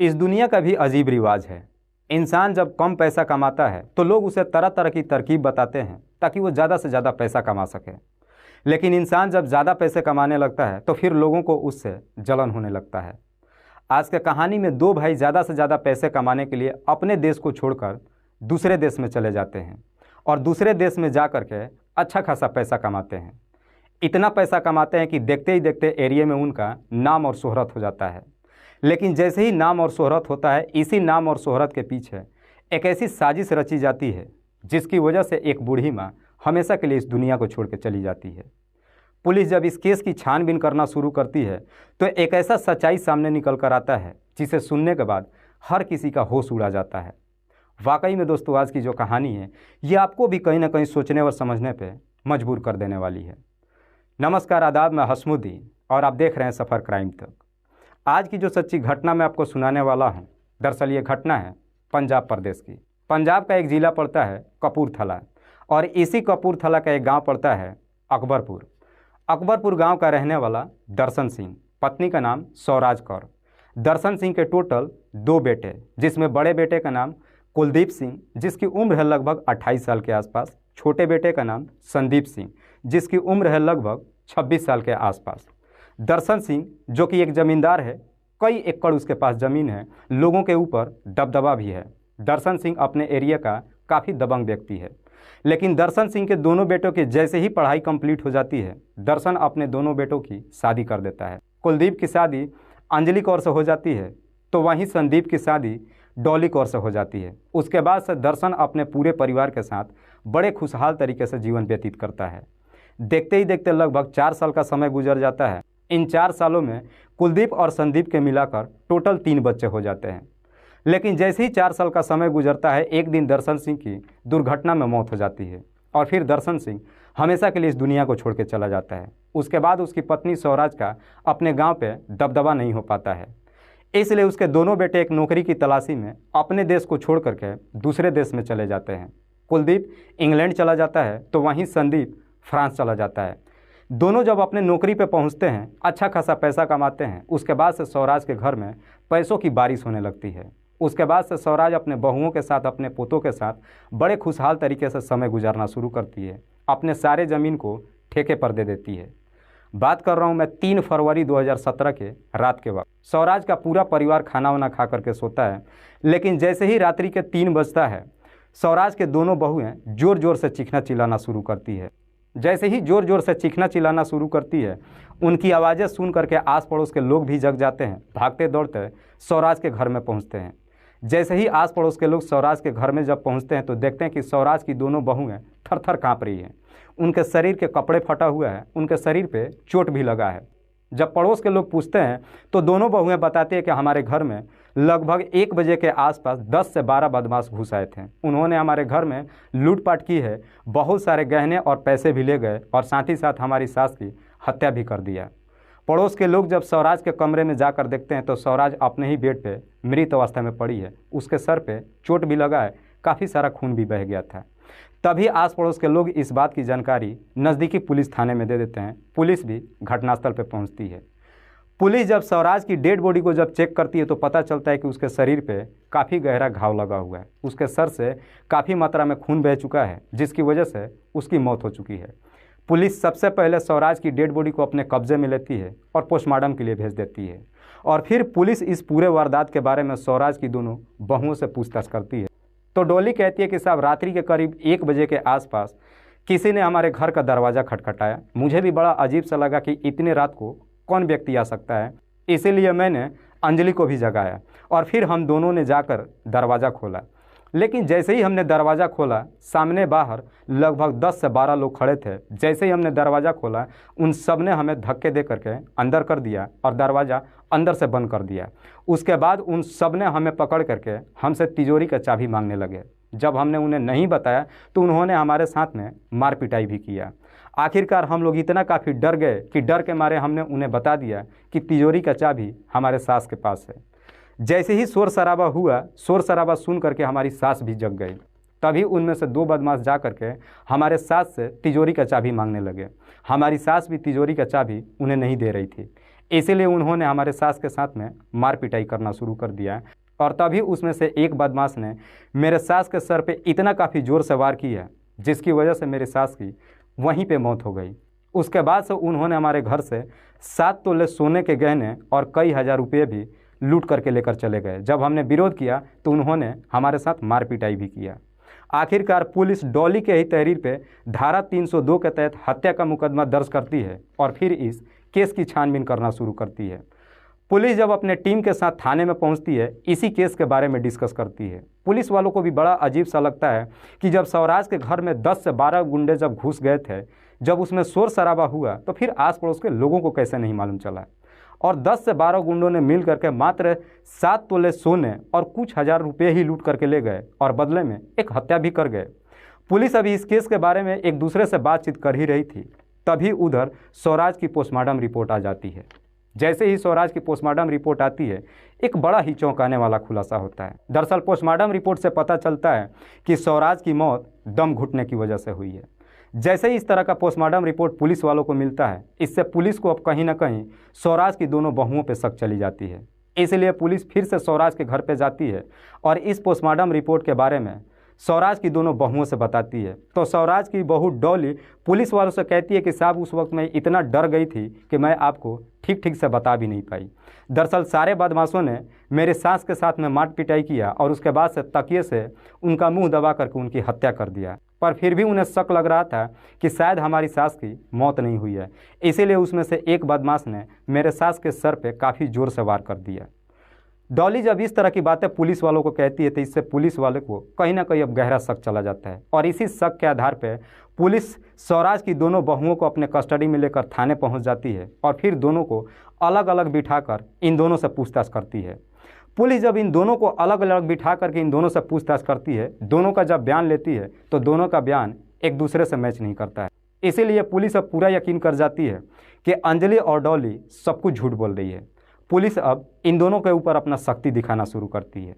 इस दुनिया का भी अजीब रिवाज है। इंसान जब कम पैसा कमाता है तो लोग उसे तरह तरह की तरकीब बताते हैं ताकि वो ज़्यादा से ज़्यादा पैसा कमा सके। लेकिन इंसान जब ज़्यादा पैसे कमाने लगता है तो फिर लोगों को उससे जलन होने लगता है। आज के कहानी में दो भाई ज़्यादा से ज़्यादा पैसे कमाने के लिए अपने देश को छोड़कर दूसरे देश में चले जाते हैं और दूसरे देश में जा कर के अच्छा खासा पैसा कमाते हैं। इतना पैसा कमाते हैं कि देखते ही देखते एरिया में उनका नाम और शोहरत हो जाता है। लेकिन जैसे ही नाम और शोहरत होता है, इसी नाम और शोहरत के पीछे एक ऐसी साजिश रची जाती है जिसकी वजह से एक बूढ़ी माँ हमेशा के लिए इस दुनिया को छोड़ के चली जाती है। पुलिस जब इस केस की छानबीन करना शुरू करती है तो एक ऐसा सच्चाई सामने निकल कर आता है जिसे सुनने के बाद हर किसी का होश उड़ा जाता है। वाकई में दोस्तों, आज की जो कहानी है ये आपको भी कहीं ना कहीं सोचने और समझने पे मजबूर कर देने वाली है। नमस्कार, आदाब, मैं हसमुद्दीन और आप देख रहे हैं सफ़र क्राइम तक। आज की जो सच्ची घटना मैं आपको सुनाने वाला हूँ, दरअसल ये घटना है पंजाब प्रदेश की। पंजाब का एक ज़िला पड़ता है कपूरथला और इसी कपूरथला का एक गांव पड़ता है अकबरपुर। अकबरपुर गांव का रहने वाला दर्शन सिंह, पत्नी का नाम स्वराज कौर। दर्शन सिंह के टोटल 2 बेटे, जिसमें बड़े बेटे का नाम कुलदीप सिंह जिसकी उम्र है लगभग 28 साल के आसपास, छोटे बेटे का नाम संदीप सिंह जिसकी उम्र है लगभग 26 साल के आसपास। दर्शन सिंह जो कि एक ज़मींदार है, कई एकड़ उसके पास ज़मीन है, लोगों के ऊपर दबदबा भी है। दर्शन सिंह अपने एरिया का काफ़ी दबंग व्यक्ति है। लेकिन दर्शन सिंह के दोनों बेटों की जैसे ही पढ़ाई कंप्लीट हो जाती है, दर्शन अपने दोनों बेटों की शादी कर देता है। कुलदीप की शादी अंजलि कौर से हो जाती है तो वहीं संदीप की शादी डॉली कौर से हो जाती है। उसके बाद से दर्शन अपने पूरे परिवार के साथ बड़े खुशहाल तरीके से जीवन व्यतीत करता है। देखते ही देखते लगभग 4 साल का समय गुजर जाता है। इन 4 सालों में कुलदीप और संदीप के मिलाकर टोटल 3 बच्चे हो जाते हैं। लेकिन जैसे ही 4 साल का समय गुजरता है, एक दिन दर्शन सिंह की दुर्घटना में मौत हो जाती है और फिर दर्शन सिंह हमेशा के लिए इस दुनिया को छोड़ के चला जाता है। उसके बाद उसकी पत्नी स्वराज का अपने गांव पे दबदबा नहीं हो पाता है, इसलिए उसके दोनों बेटे एक नौकरी की तलाशी में अपने देश को छोड़ करके दूसरे देश में चले जाते हैं। कुलदीप इंग्लैंड चला जाता है तो वहीं संदीप फ्रांस चला जाता है। दोनों जब अपने नौकरी पे पहुंचते हैं, अच्छा खासा पैसा कमाते हैं, उसके बाद से स्वराज के घर में पैसों की बारिश होने लगती है। उसके बाद से स्वराज अपने बहुओं के साथ, अपने पोतों के साथ बड़े खुशहाल तरीके से समय गुजारना शुरू करती है। अपने सारे ज़मीन को ठेके पर दे देती है। बात कर रहा हूँ मैं 3 फरवरी 2017 के रात के वक्त। स्वराज का पूरा परिवार खाना वाना खा करके सोता है, लेकिन जैसे ही रात्रि के 3 बजता है, स्वराज के दोनों बहुएं ज़ोर ज़ोर से चीखना चिल्लाना शुरू करती है। जैसे ही ज़ोर ज़ोर से चीखना चिल्लाना शुरू करती है, उनकी आवाज़ें सुन करके आस पड़ोस के लोग भी जग जाते हैं। भागते दौड़ते स्वराज के घर में पहुंचते हैं। जैसे ही आस पड़ोस के लोग स्वराज के घर में जब पहुंचते हैं तो देखते हैं कि स्वराज की दोनों बहुएं थर थर काँप रही हैं। उनके शरीर के कपड़े फटा हुआ है, उनके शरीर पे चोट भी लगा है। जब पड़ोस के लोग पूछते हैं तो दोनों बहुएं बताती हैं कि हमारे घर में लगभग 1 बजे के आसपास 10 से 12 बदमाश घुस आए थे। उन्होंने हमारे घर में लूटपाट की है, बहुत सारे गहने और पैसे भी ले गए और साथ ही साथ हमारी सास की हत्या भी कर दिया। पड़ोस के लोग जब स्वराज के कमरे में जाकर देखते हैं तो स्वराज अपने ही बेड पे मृत अवस्था में पड़ी है। उसके सर पे चोट भी लगा है, काफ़ी सारा खून भी बह गया था। तभी आस पड़ोस के लोग इस बात की जानकारी नज़दीकी पुलिस थाने में दे देते हैं। पुलिस भी घटनास्थल पर पहुंचती है। पुलिस जब स्वराज की डेड बॉडी को जब चेक करती है तो पता चलता है कि उसके शरीर पे काफ़ी गहरा घाव लगा हुआ है। उसके सर से काफ़ी मात्रा में खून बह चुका है, जिसकी वजह से उसकी मौत हो चुकी है। पुलिस सबसे पहले स्वराज की डेड बॉडी को अपने कब्जे में लेती है और पोस्टमार्टम के लिए भेज देती है। और फिर पुलिस इस पूरे वारदात के बारे में स्वराज की दोनों बहुओं से पूछताछ करती है। तो डॉली कहती है कि साहब, रात्रि के करीब 1 बजे के आसपास किसी ने हमारे घर का दरवाज़ा खटखटाया। मुझे भी बड़ा अजीब सा लगा कि इतने रात को कौन व्यक्ति आ सकता है, इसीलिए मैंने अंजलि को भी जगाया और फिर हम दोनों ने जाकर दरवाज़ा खोला। लेकिन जैसे ही हमने दरवाज़ा खोला, सामने बाहर लगभग 10 से 12 लोग खड़े थे। जैसे ही हमने दरवाज़ा खोला, उन सब ने हमें धक्के दे करके अंदर कर दिया और दरवाज़ा अंदर से बंद कर दिया। उसके बाद उन सब ने हमें पकड़ करके हमसे तिजोरी का चाबी मांगने लगे। जब हमने उन्हें नहीं बताया तो उन्होंने हमारे साथ में मार पिटाई भी किया। आखिरकार हम लोग इतना काफ़ी डर गए कि डर के मारे हमने उन्हें बता दिया कि तिजोरी का चाबी हमारे सास के पास है। जैसे ही शोर शराबा हुआ, शोर शराबा सुन करके हमारी सास भी जग गई। तभी उनमें से 2 बदमाश जा करके हमारे सास से तिजोरी का चाबी मांगने लगे। हमारी सास भी तिजोरी का चाबी उन्हें नहीं दे रही थी। इसीलिए उन्होंने हमारे सास के साथ में मार पिटाई करना शुरू कर दिया। और तभी उसमें से एक बदमाश ने मेरे सास के सर पे इतना काफ़ी ज़ोर से वार किया जिसकी वजह से मेरी सास की वहीं पे मौत हो गई। उसके बाद से उन्होंने हमारे घर से 7 तोले सोने के गहने और कई हज़ार रुपये भी लूट करके लेकर चले गए। जब हमने विरोध किया तो उन्होंने हमारे साथ मार पिटाई भी किया। आखिरकार पुलिस डॉली के ही तहरीर पे धारा 302 के तहत हत्या का मुकदमा दर्ज करती है और फिर इस केस की छानबीन करना शुरू करती है। पुलिस जब अपने टीम के साथ थाने में पहुंचती है, इसी केस के बारे में डिस्कस करती है। पुलिस वालों को भी बड़ा अजीब सा लगता है कि जब स्वराज के घर में 10 से 12 गुंडे जब घुस गए थे, जब उसमें शोर शराबा हुआ तो फिर आस पड़ोस के लोगों को कैसे नहीं मालूम चला। और 10 से 12 गुंडों ने मिल करके मात्र 7 तोले सोने और कुछ हज़ार रुपये ही लूट करके ले गए और बदले में एक हत्या भी कर गए। पुलिस अभी इस केस के बारे में एक दूसरे से बातचीत कर ही रही थी, तभी उधर स्वराज की पोस्टमार्टम रिपोर्ट आ जाती है। जैसे ही स्वराज की पोस्टमार्टम रिपोर्ट आती है, एक बड़ा ही चौंकाने वाला खुलासा होता है। दरअसल पोस्टमार्टम रिपोर्ट से पता चलता है कि स्वराज की मौत दम घुटने की वजह से हुई है। जैसे ही इस तरह का पोस्टमार्टम रिपोर्ट पुलिस वालों को मिलता है, इससे पुलिस को अब कहीं ना कहीं स्वराज की दोनों बहुओं पर शक चली जाती है। इसलिए पुलिस फिर से स्वराज के घर पर जाती है और इस पोस्टमार्टम रिपोर्ट के बारे में स्वराज की दोनों बहुओं से बताती है। तो स्वराज की बहू डॉली पुलिस वालों से कहती है कि साहब उस वक्त मैं इतना डर गई थी कि मैं आपको ठीक से बता भी नहीं पाई। दरअसल सारे बदमाशों ने मेरे सास के साथ में मार पिटाई किया और उसके बाद से तकिए से उनका मुंह दबा करके उनकी हत्या कर दिया। पर फिर भी उन्हें शक लग रहा था कि शायद हमारी सास की मौत नहीं हुई है, इसीलिए उसमें से एक बदमाश ने मेरे सास के सर पे काफ़ी ज़ोर से वार कर दिया। डॉली जब इस तरह की बातें पुलिस वालों को कहती है तो इससे पुलिस वाले को कहीं ना कहीं अब गहरा शक चला जाता है और इसी शक के आधार पर पुलिस स्वराज की दोनों बहुओं को अपने कस्टडी में लेकर थाने पहुंच जाती है और फिर दोनों को अलग अलग बिठाकर इन दोनों से पूछताछ करती है। पुलिस जब इन दोनों को अलग अलग बिठा करके इन दोनों से पूछताछ करती है, दोनों का जब बयान लेती है तो दोनों का बयान एक दूसरे से मैच नहीं करता है। इसीलिए पुलिस अब पूरा यकीन कर जाती है कि अंजलि और डॉली सब कुछ झूठ बोल रही है। पुलिस अब इन दोनों के ऊपर अपना शक्ति दिखाना शुरू करती है।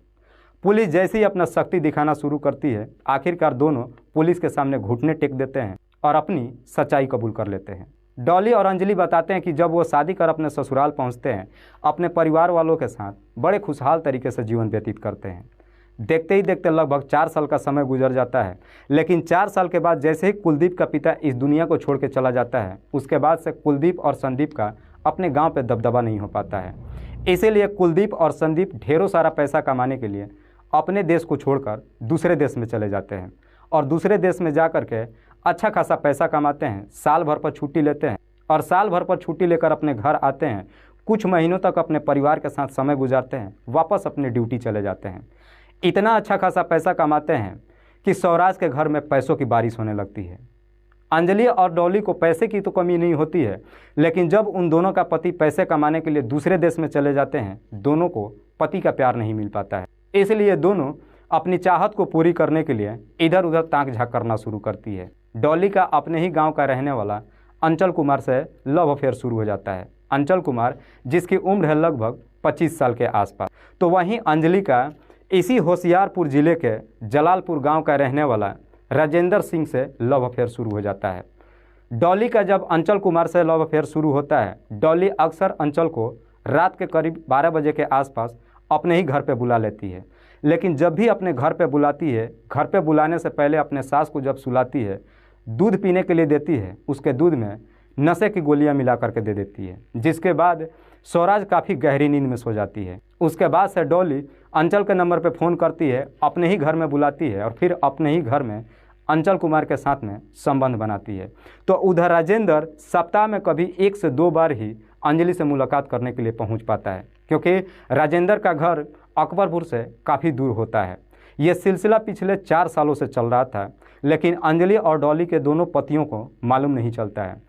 पुलिस जैसे ही अपना शक्ति दिखाना शुरू करती है, आखिरकार दोनों पुलिस के सामने घुटने टेक देते हैं और अपनी सच्चाई कबूल कर लेते हैं। डॉली और अंजलि बताते हैं कि जब वो शादी कर अपने ससुराल पहुंचते हैं, अपने परिवार वालों के साथ बड़े खुशहाल तरीके से जीवन व्यतीत करते हैं। देखते ही देखते लगभग 4 साल का समय गुजर जाता है, लेकिन 4 साल के बाद जैसे ही कुलदीप का पिता इस दुनिया को छोड़ के चला जाता है, उसके बाद से कुलदीप और संदीप का अपने गांव पे दबदबा नहीं हो पाता है। इसीलिए कुलदीप और संदीप ढेरों सारा पैसा कमाने के लिए अपने देश को छोड़कर दूसरे देश में चले जाते हैं और दूसरे देश में जा कर के अच्छा खासा पैसा कमाते हैं, साल भर पर छुट्टी लेते हैं और साल भर पर छुट्टी लेकर अपने घर आते हैं। कुछ महीनों तक अपने परिवार के साथ समय गुजारते हैं, वापस अपने ड्यूटी चले जाते हैं। इतना अच्छा खासा पैसा कमाते हैं कि स्वराज के घर में पैसों की बारिश होने लगती है। अंजलि और डॉली को पैसे की तो कमी नहीं होती है, लेकिन जब उन दोनों का पति पैसे कमाने के लिए दूसरे देश में चले जाते हैं, दोनों को पति का प्यार नहीं मिल पाता है। इसलिए दोनों अपनी चाहत को पूरी करने के लिए इधर उधर ताक झाँक करना शुरू करती है। डॉली का अपने ही गांव का रहने वाला अंचल कुमार से लव अफेयर शुरू हो जाता है। अंचल कुमार जिसकी उम्र है लगभग 25 साल के आसपास। तो वहीं अंजलि का इसी होशियारपुर ज़िले के जलालपुर गांव का रहने वाला राजेंद्र सिंह से लव अफेयर शुरू हो जाता है। डॉली का जब अंचल कुमार से लव अफेयर शुरू होता है, डॉली अक्सर अंचल को रात के करीब 12 बजे के आसपास अपने ही घर पे बुला लेती है। लेकिन जब भी अपने घर पे बुलाती है, घर पे बुलाने से पहले अपने सास को जब सुलाती है, दूध पीने के लिए देती है, उसके दूध में नशे की गोलियां मिला करके दे देती है, जिसके बाद स्वराज काफ़ी गहरी नींद में सो जाती है। उसके बाद से डॉली अंचल के नंबर पे फ़ोन करती है, अपने ही घर में बुलाती है और फिर अपने ही घर में अंचल कुमार के साथ में संबंध बनाती है। तो उधर राजेंद्र सप्ताह में कभी 1 से 2 बार ही अंजलि से मुलाकात करने के लिए पहुंच पाता है, क्योंकि राजेंद्र का घर अकबरपुर से काफ़ी दूर होता है। ये सिलसिला पिछले 4 सालों से चल रहा था, लेकिन अंजलि और डॉली के दोनों पतियों को मालूम नहीं चलता है।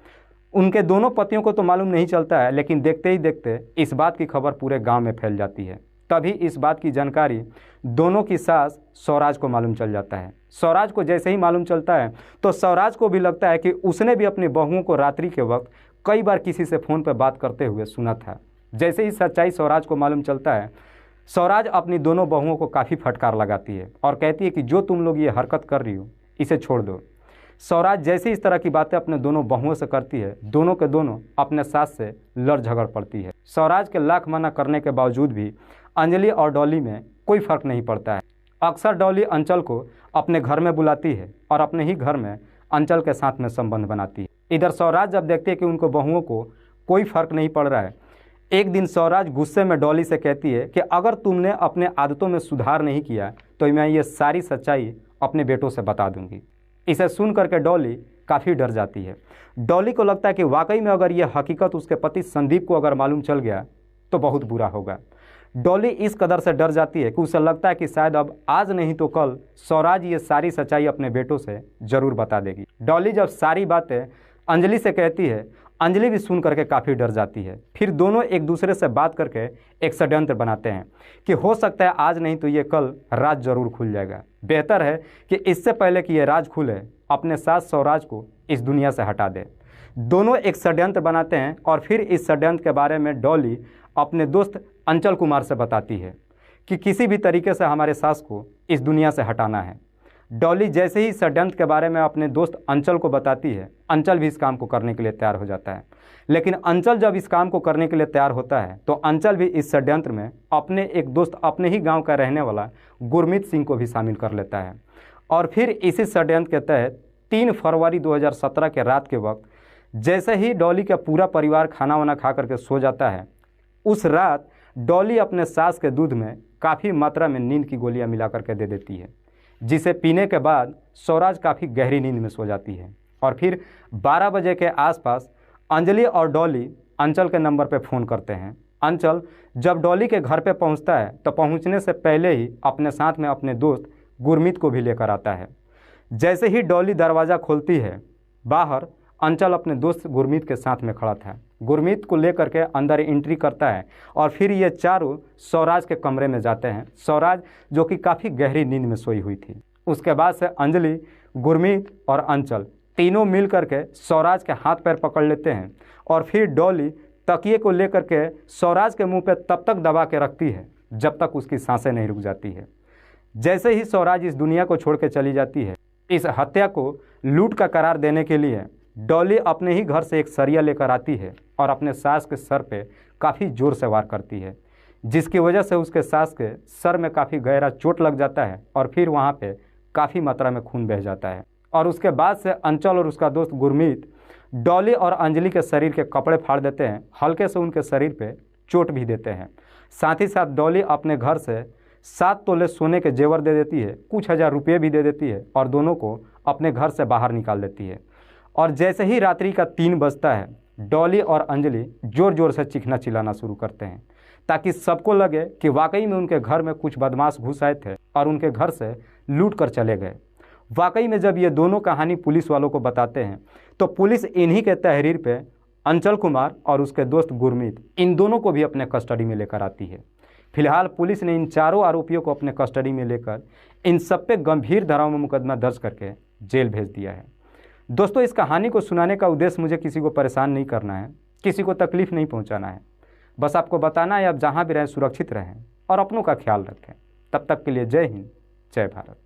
उनके दोनों पतियों को तो मालूम नहीं चलता है, लेकिन देखते ही देखते इस बात की खबर पूरे गांव में फैल जाती है। तभी इस बात की जानकारी दोनों की सास स्वराज को मालूम चल जाता है। स्वराज को जैसे ही मालूम चलता है तो स्वराज को भी लगता है कि उसने भी अपनी बहुओं को रात्रि के वक्त कई बार किसी से फ़ोन पर बात करते हुए सुना था। जैसे ही सच्चाई स्वराज को मालूम चलता है, स्वराज अपनी दोनों बहुओं को काफ़ी फटकार लगाती है और कहती है कि जो तुम लोग ये हरकत कर रही हो, इसे छोड़ दो। स्वराज जैसे इस तरह की बातें अपने दोनों बहुओं से करती है, दोनों के दोनों अपने सास से लड़ झगड़ पड़ती है। स्वराज के लाख मना करने के बावजूद भी अंजलि और डॉली में कोई फर्क नहीं पड़ता है। अक्सर डॉली अंचल को अपने घर में बुलाती है और अपने ही घर में अंचल के साथ में संबंध बनाती है। इधर स्वराज जब देखती है कि उनको बहुओं को कोई फर्क नहीं पड़ रहा है, एक दिन स्वराज गुस्से में डॉली से कहती है कि अगर तुमने अपने आदतों में सुधार नहीं किया तो मैं ये सारी सच्चाई अपने बेटों से बता दूंगी। इसे सुन करके डॉली काफ़ी डर जाती है। डॉली को लगता है कि वाकई में अगर यह हकीकत उसके पति संदीप को अगर मालूम चल गया तो बहुत बुरा होगा। डॉली इस कदर से डर जाती है कि उसे लगता है कि शायद अब आज नहीं तो कल स्वराज ये सारी सच्चाई अपने बेटों से ज़रूर बता देगी। डॉली जब सारी बातें अंजलि से कहती है, अंजलि भी सुन करके काफ़ी डर जाती है। फिर दोनों एक दूसरे से बात करके एक षड्यंत्र बनाते हैं कि हो सकता है आज नहीं तो ये कल राज जरूर खुल जाएगा। बेहतर है कि इससे पहले कि ये राज खुले अपने सास स्वराज को इस दुनिया से हटा दे। दोनों एक षड्यंत्र बनाते हैं और फिर इस षड्यंत्र के बारे में डॉली अपने दोस्त अंचल कुमार से बताती है कि किसी भी तरीके से हमारे सास को इस दुनिया से हटाना है। डॉली जैसे ही षड्यंत्र के बारे में अपने दोस्त अंचल को बताती है, अंचल भी इस काम को करने के लिए तैयार हो जाता है। लेकिन अंचल जब इस काम को करने के लिए तैयार होता है तो अंचल भी इस षड्यंत्र में अपने एक दोस्त अपने ही गांव का रहने वाला गुरमीत सिंह को भी शामिल कर लेता है। और फिर इसी षड्यंत्र के तहत 3 फरवरी 2017 के रात के वक्त जैसे ही डॉली का पूरा परिवार खाना वाना खा करके सो जाता है, उस रात डॉली अपने सास के दूध में काफ़ी मात्रा में नींद की गोलियां मिला करके दे देती है, जिसे पीने के बाद स्वराज काफ़ी गहरी नींद में सो जाती है। और फिर 12 बजे के आसपास अंजलि और डॉली अंचल के नंबर पर फ़ोन करते हैं। अंचल जब डॉली के घर पे पहुंचता है तो पहुंचने से पहले ही अपने साथ में अपने दोस्त गुरमीत को भी लेकर आता है। जैसे ही डॉली दरवाज़ा खोलती है, बाहर अंचल अपने दोस्त गुरमीत के साथ में खड़ा था। गुरमीत को लेकर के अंदर एंट्री करता है और फिर ये चारों स्वराज के कमरे में जाते हैं। स्वराज जो कि काफ़ी गहरी नींद में सोई हुई थी। उसके बाद से अंजलि, गुरमीत और अंचल तीनों मिल करके स्वराज के हाथ पैर पकड़ लेते हैं और फिर डॉली तकिए को लेकर के स्वराज के मुंह पे तब तक दबा के रखती है जब तक उसकी सांसें नहीं रुक जाती है। जैसे ही स्वराज इस दुनिया को छोड़ के चली जाती है, इस हत्या को लूट का करार देने के लिए डॉली अपने ही घर से एक सरिया लेकर आती है और अपने सास के सर पे काफ़ी ज़ोर से वार करती है, जिसकी वजह से उसके सास के सर में काफ़ी गहरा चोट लग जाता है और फिर वहाँ पे काफ़ी मात्रा में खून बह जाता है। और उसके बाद से अंचल और उसका दोस्त गुरमीत डॉली और अंजलि के शरीर के कपड़े फाड़ देते हैं, हल्के से उनके शरीर पे चोट भी देते हैं। साथ ही साथ डॉली अपने घर से 7 तोले सोने के जेवर दे देती है, कुछ हज़ार रुपये भी दे देती है और दोनों को अपने घर से बाहर निकाल देती है। और जैसे ही रात्रि का 3 बजता है, डॉली और अंजलि ज़ोर ज़ोर से चीखना चिल्लाना शुरू करते हैं ताकि सबको लगे कि वाकई में उनके घर में कुछ बदमाश घुस आए थे और उनके घर से लूट कर चले गए। वाकई में जब ये दोनों कहानी पुलिस वालों को बताते हैं तो पुलिस इन्हीं के तहरीर पे अंचल कुमार और उसके दोस्त गुरमीत, इन दोनों को भी अपने कस्टडी में लेकर आती है। फिलहाल पुलिस ने इन चारों आरोपियों को अपने कस्टडी में लेकर इन सब पे गंभीर धाराओं में मुकदमा दर्ज करके जेल भेज दिया है। दोस्तों, इस कहानी को सुनाने का उद्देश्य मुझे किसी को परेशान नहीं करना है, किसी को तकलीफ़ नहीं पहुंचाना है। बस आपको बताना है आप जहां भी रहें सुरक्षित रहें और अपनों का ख्याल रखें। तब तक के लिए जय हिंद, जय भारत।